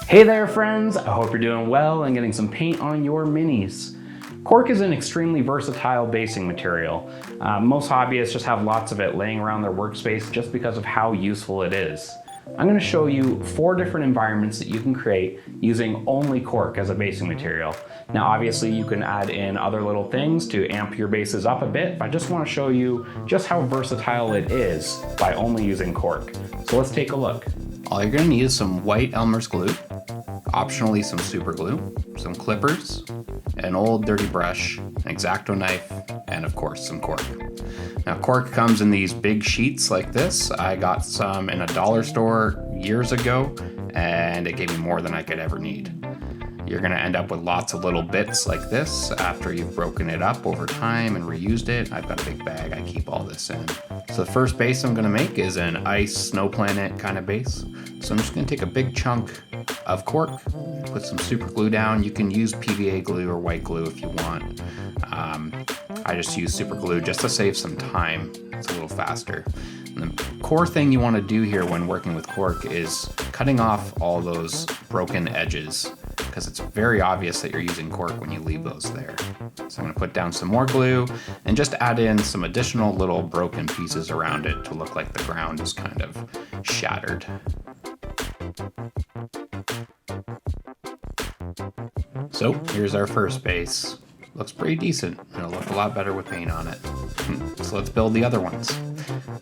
Hey there friends, I hope you're doing well and getting some paint on your minis. Cork is an extremely versatile basing material. Most hobbyists just have lots of it laying around their workspace just because of how useful it is. I'm going to show you 4 different environments that you can create using only cork as a basing material. Now obviously you can add in other little things to amp your bases up a bit, but I just want to show you just how versatile it is by only using cork. So let's take a look. All you're going to need is some white Elmer's glue, optionally some super glue, some clippers, an old dirty brush, an X-Acto knife, and of course some cork. Now cork comes in these big sheets like this. I got some in a dollar store years ago and it gave me more than I could ever need. You're going to end up with lots of little bits like this after you've broken it up over time and reused it. I've got a big bag, I keep all this in. So the first base I'm going to make is an ice snow planet kind of base. So I'm just going to take a big chunk of cork, put some super glue down. You can use PVA glue or white glue if you want. I just use super glue just to save some time. It's a little faster. And the core thing you want to do here when working with cork is cutting off all those broken edges, because it's very obvious that you're using cork when you leave those there. So I'm going to put down some more glue and just add in some additional little broken pieces around it to look like the ground is kind of shattered. So here's our first base. Looks pretty decent. It'll look a lot better with paint on it. So let's build the other ones.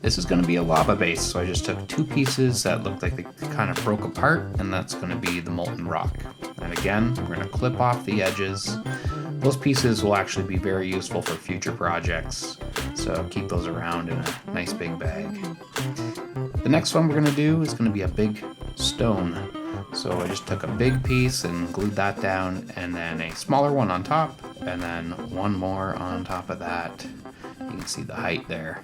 This is going to be a lava base, so I just took 2 pieces that looked like they kind of broke apart, and that's going to be the molten rock. And again, we're going to clip off the edges. Those pieces will actually be very useful for future projects, so keep those around in a nice big bag. The next one we're going to do is going to be a big stone. So I just took a big piece and glued that down, and then a smaller one on top, and then one more on top of that. You can see the height there.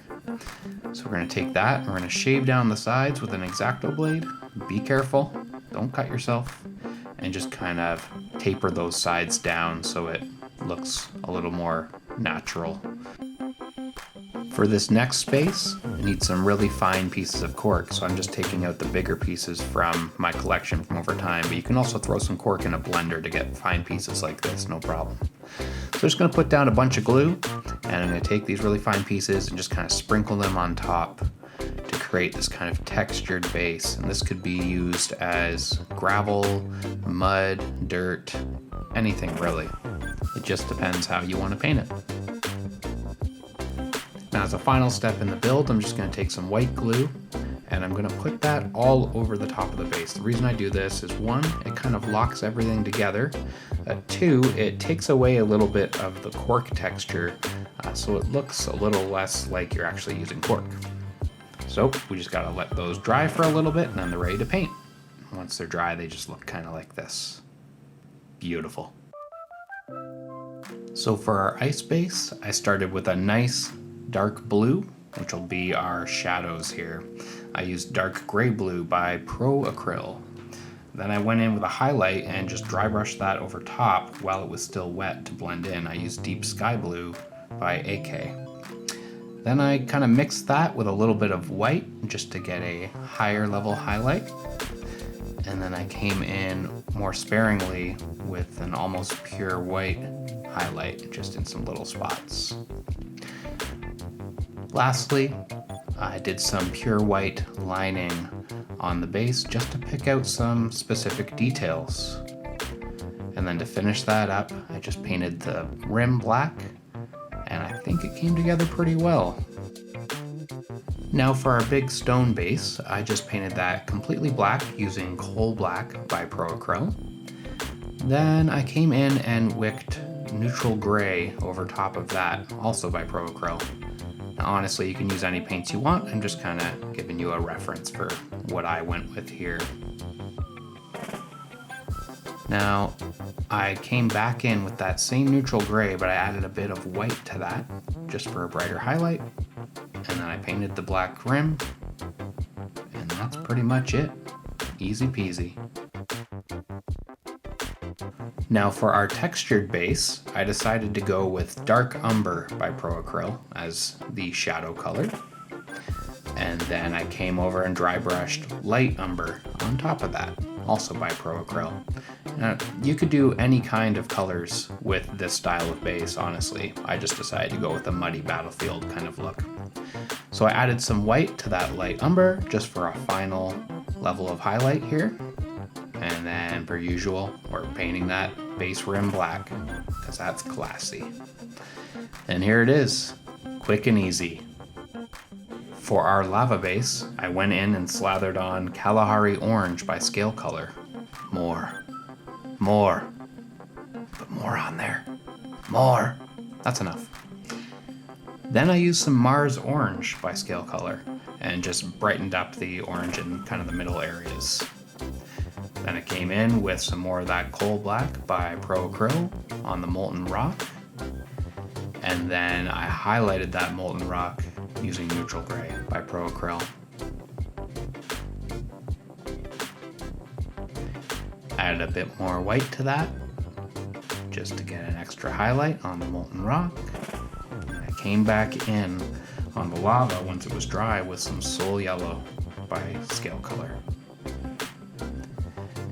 So we're going to take that and we're going to shave down the sides with an X-Acto blade. Be careful, don't cut yourself, and just kind of taper those sides down so it looks a little more natural. For this next space, I need some really fine pieces of cork, so I'm just taking out the bigger pieces from my collection from over time, but you can also throw some cork in a blender to get fine pieces like this, no problem. So I'm just going to put down a bunch of glue, and I'm going to take these really fine pieces and just kind of sprinkle them on top to create this kind of textured base. And this could be used as gravel, mud, dirt, anything really. It just depends how you want to paint it. Now as a final step in the build, I'm just going to take some white glue and I'm going to put that all over the top of the base. The reason I do this is 1, it kind of locks everything together. 2, it takes away a little bit of the cork texture, so it looks a little less like you're actually using cork. So we just got to let those dry for a little bit and then they're ready to paint. Once they're dry, they just look kind of like this. Beautiful. So for our ice base, I started with a nice dark blue, which will be our shadows here. I used dark gray blue by Pro Acryl. Then I went in with a highlight and just dry brushed that over top while it was still wet to blend in. I used deep sky blue by AK. Then I kind of mixed that with a little bit of white just to get a higher level highlight. And then I came in more sparingly with an almost pure white highlight just in some little spots. Lastly, I did some pure white lining on the base just to pick out some specific details. And then to finish that up, I just painted the rim black, and I think it came together pretty well. Now for our big stone base, I just painted that completely black using coal black by Pro Acryl. Then I came in and wicked neutral gray over top of that, also by Pro Acryl. Now, honestly, you can use any paints you want. I'm just kind of giving you a reference for what I went with here. Now, I came back in with that same neutral gray, but I added a bit of white to that, just for a brighter highlight. And then I painted the black rim, and that's pretty much it. Easy peasy. Now for our textured base, I decided to go with Dark Umber by Pro Acryl as the shadow color. And then I came over and dry brushed Light Umber on top of that. also by Pro Acryl. You could do any kind of colors with this style of base, honestly. I just decided to go with a muddy battlefield kind of look. So I added some white to that light umber just for a final level of highlight here. And then, per usual, we're painting that base rim black, because that's classy. And here it is, quick and easy. For our lava base, I went in and slathered on Kalahari Orange by Scale Color. More. Put more on there. More. That's enough. Then I used some Mars Orange by Scale Color and just brightened up the orange in kind of the middle areas. Then I came in with some more of that Coal Black by Pro Acryl on the Molten Rock. And then I highlighted that Molten Rock using Neutral Gray by Pro Acryl. Added a bit more white to that, just to get an extra highlight on the Molten Rock. And I came back in on the lava once it was dry with some Soul Yellow by Scale Color.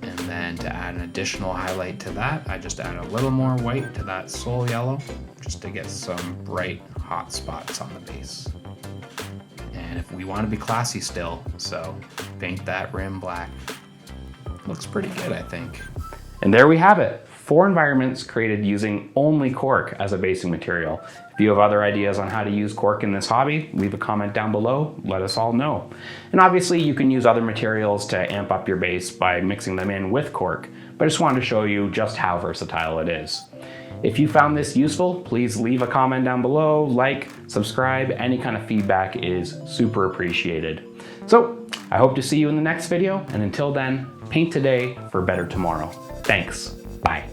And then to add an additional highlight to that, I just add a little more white to that Soul Yellow, just to get some bright hot spots on the base. And if we want to be classy still, so paint that rim black. Looks pretty good, I think. And there we have it. 4 environments created using only cork as a basing material. If you have other ideas on how to use cork in this hobby, leave a comment down below, let us all know. And obviously you can use other materials to amp up your base by mixing them in with cork, but I just wanted to show you just how versatile it is. If you found this useful, please leave a comment down below, like, subscribe, any kind of feedback is super appreciated. So I hope to see you in the next video, and until then, paint today for better tomorrow. Thanks, bye.